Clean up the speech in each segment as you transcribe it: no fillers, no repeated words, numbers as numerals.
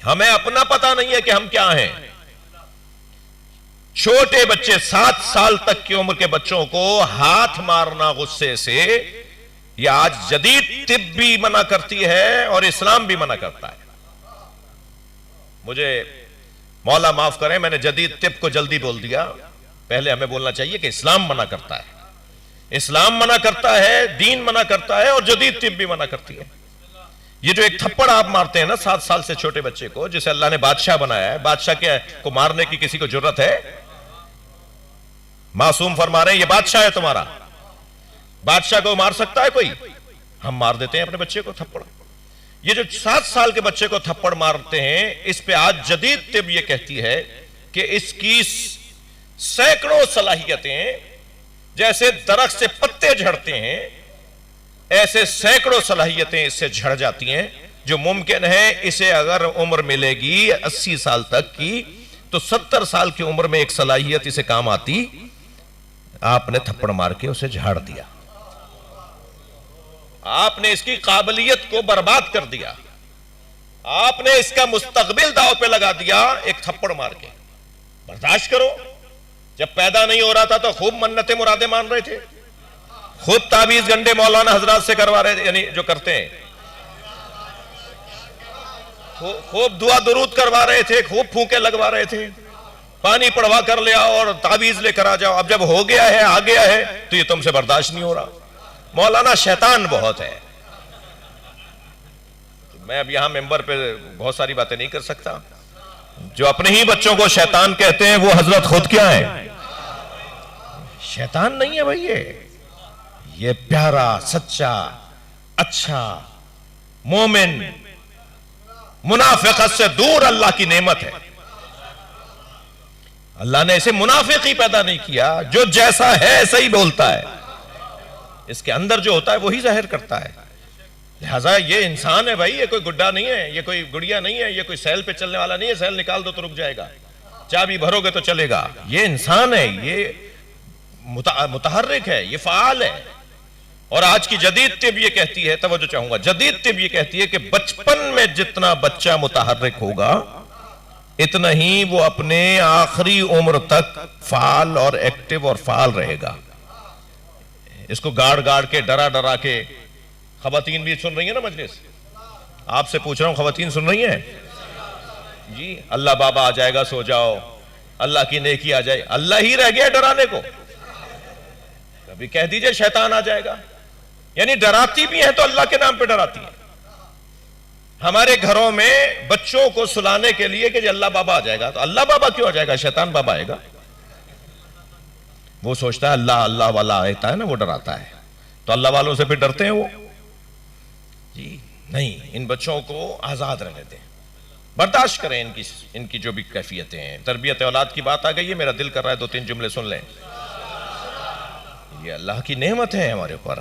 ہمیں اپنا پتا نہیں ہے کہ ہم کیا ہیں. چھوٹے بچے 7 سال تک کی عمر کے بچوں کو ہاتھ مارنا غصے سے، یہ آج جدید طب بھی منع کرتی ہے اور اسلام بھی منع کرتا ہے. مجھے مولا معاف کریں، میں نے جدید طب کو جلدی بول دیا. پہلے ہمیں بولنا چاہیے کہ اسلام منع کرتا ہے. اسلام منع کرتا ہے، دین منع کرتا ہے، اور جدید طب بھی منع کرتی ہے. یہ جو ایک تھپڑ آپ مارتے ہیں نا 7 سال سے چھوٹے بچے کو، جسے اللہ نے بادشاہ بنایا ہے، بادشاہ کو مارنے کی کسی کو جرت ہے؟ معصوم فرما رہے ہیں یہ بادشاہ ہے تمہارا، بادشاہ کو مار سکتا ہے کوئی؟ ہم مار دیتے ہیں اپنے بچے کو تھپڑ. یہ جو 7 سال کے بچے کو تھپڑ مارتے ہیں، اس پہ آج جدید طب یہ کہتی ہے کہ اس کی سینکڑوں صلاحیتیں، جیسے درخت سے پتے جھڑتے ہیں ایسے سینکڑوں صلاحیتیں اس سے جھڑ جاتی ہیں، جو ممکن ہے اسے اگر عمر ملے گی 80 سال تک کی تو 70 سال کی عمر میں ایک صلاحیت اسے کام آتی. آپ نے تھپڑ مار کے اسے جھاڑ دیا، آپ نے اس کی قابلیت کو برباد کر دیا، آپ نے اس کا مستقبل داؤ پہ لگا دیا ایک تھپڑ مار کے. برداشت کرو. جب پیدا نہیں ہو رہا تھا تو خوب منتیں مرادیں مان رہے تھے، خود تعویذ گنڈے مولانا حضرات سے کروا رہے تھے، یعنی جو کرتے ہیں خوب دعا درود کروا رہے تھے، خوب پھونکے لگوا رہے تھے، پانی پڑوا کر لیا اور تعویذ لے کر آ جاؤ. اب جب ہو گیا ہے، آ گیا ہے، تو یہ تم سے برداشت نہیں ہو رہا. مولانا شیطان بہت ہے. میں اب یہاں ممبر پہ بہت ساری باتیں نہیں کر سکتا. جو اپنے ہی بچوں کو شیطان کہتے ہیں وہ حضرت خود کیا ہے؟ شیطان نہیں ہے بھائی. یہ پیارا، سچا، اچھا، مومن، منافقت سے دور اللہ کی نعمت ہے. اللہ نے اسے منافق ہی پیدا نہیں کیا، جو جیسا ہے ایسا ہی بولتا ہے. اس کے اندر جو ہوتا ہے وہی ظاہر کرتا ہے. لہذا یہ انسان ہے بھائی، یہ کوئی گڈا نہیں ہے، یہ کوئی گڑیا نہیں ہے، یہ کوئی سیل پہ چلنے والا نہیں ہے. سیل نکال دو تو رک جائے گا، چابی بھرو گے تو چلے گا. یہ انسان ہے، یہ متحرک ہے، یہ فعال ہے. اور آج کی جدید طب یہ کہتی ہے، توجہ چاہوں گا، جدید طب یہ کہتی ہے کہ بچپن میں جتنا بچہ متحرک ہوگا اتنا ہی وہ اپنے آخری عمر تک فعال اور ایکٹیو اور فعال رہے گا. اس کو گاڑ گاڑ کے، ڈرا ڈرا کے. خواتین بھی سن رہی ہیں نا مجلس؟ آپ سے پوچھ رہا ہوں، خواتین سن رہی ہیں؟ جی، اللہ بابا آ جائے گا، سو جاؤ، اللہ کی نیکی آ جائے. اللہ ہی رہ گیا ڈرانے کو. کبھی کہہ دیجئے شیطان آ جائے گا. یعنی ڈراتی بھی ہیں تو اللہ کے نام پہ ڈراتی ہیں. ہمارے گھروں میں بچوں کو سلانے کے لیے کہ اللہ بابا آ جائے گا، تو اللہ بابا کیوں آ جائے گا؟ شیطان بابا آئے گا. وہ سوچتا ہے اللہ اللہ والا آتا ہے نا، وہ ڈراتا ہے. تو اللہ والوں سے پھر ڈرتے ہیں وہ؟ جی نہیں. ان بچوں کو آزاد رہنے دیں، برداشت کریں ان کی جو بھی کیفیتیں ہیں. تربیت اولاد کی بات آ گئی ہے، میرا دل کر رہا ہے 2-3 جملے سن لیں. یہ اللہ کی نعمت ہے ہمارے اوپر.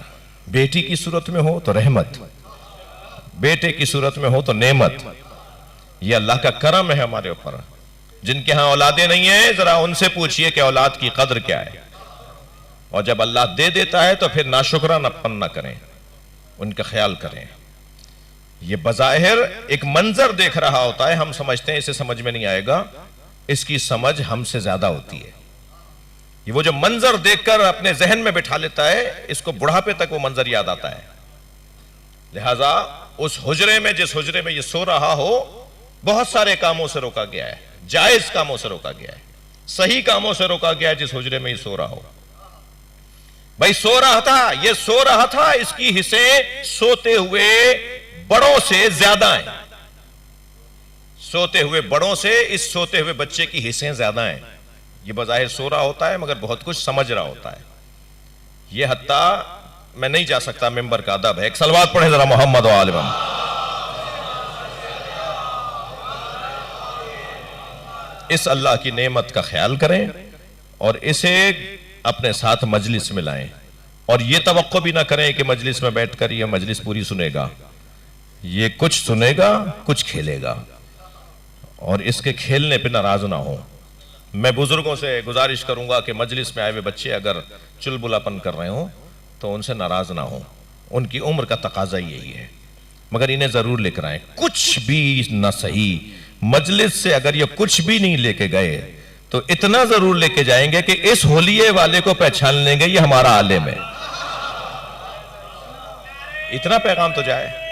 بیٹی کی صورت میں ہو تو رحمت، بیٹے کی صورت میں ہو تو نعمت. یہ اللہ کا کرم ہے ہمارے اوپر. جن کے ہاں اولادیں نہیں ہیں، ذرا ان سے پوچھئے کہ اولاد کی قدر کیا ہے. اور جب اللہ دے دیتا ہے تو پھر ناشکرانہ پن نہ کریں، ان کا خیال کریں. یہ بظاہر ایک منظر دیکھ رہا ہوتا ہے، ہم سمجھتے ہیں اسے سمجھ میں نہیں آئے گا. اس کی سمجھ ہم سے زیادہ ہوتی ہے. یہ وہ جو منظر دیکھ کر اپنے ذہن میں بٹھا لیتا ہے، اس کو بڑھاپے تک وہ منظر یاد آتا ہے. لہٰذا اس حجرے میں، جس حجرے میں یہ سو رہا ہو، بہت سارے کاموں سے روکا گیا ہے. جائز کاموں سے روکا گیا ہے، صحیح کاموں سے روکا گیا ہے. جس حجرے میں یہ سو رہا ہو، بھائی سو رہا تھا، یہ سو رہا تھا، اس کی حصیں سوتے ہوئے بڑوں سے زیادہ ہیں. سوتے ہوئے بڑوں سے اس سوتے ہوئے بچے کی حصیں زیادہ ہیں. یہ بظاہر سو رہا ہوتا ہے مگر بہت کچھ سمجھ رہا ہوتا ہے. یہ حتیٰ میں نہیں جا سکتا، ممبر کا ادب ہے. ایک صلوات پڑھیں ذرا محمد و آل محمد. اس اللہ کی نعمت کا خیال کریں اور اسے اپنے ساتھ مجلس میں لائیں. اور یہ توقع بھی نہ کریں کہ مجلس میں بیٹھ کر یہ مجلس پوری سنے گا. یہ کچھ سنے گا، کچھ کھیلے گا، اور اس کے کھیلنے پہ ناراض نہ ہوں. میں بزرگوں سے گزارش کروں گا کہ مجلس میں آئے ہوئے بچے اگر چلبلاپن کر رہے ہوں تو ان سے ناراض نہ ہوں. ان کی عمر کا تقاضا یہی ہے، مگر انہیں ضرور لے کر آئیں. کچھ بھی نہ صحیح، مجلس سے اگر یہ کچھ بھی نہیں لے کے گئے تو اتنا ضرور لے کے جائیں گے کہ اس ہولیے والے کو پہچان لیں گے یہ ہمارا عالم ہے. اتنا پیغام تو جائے.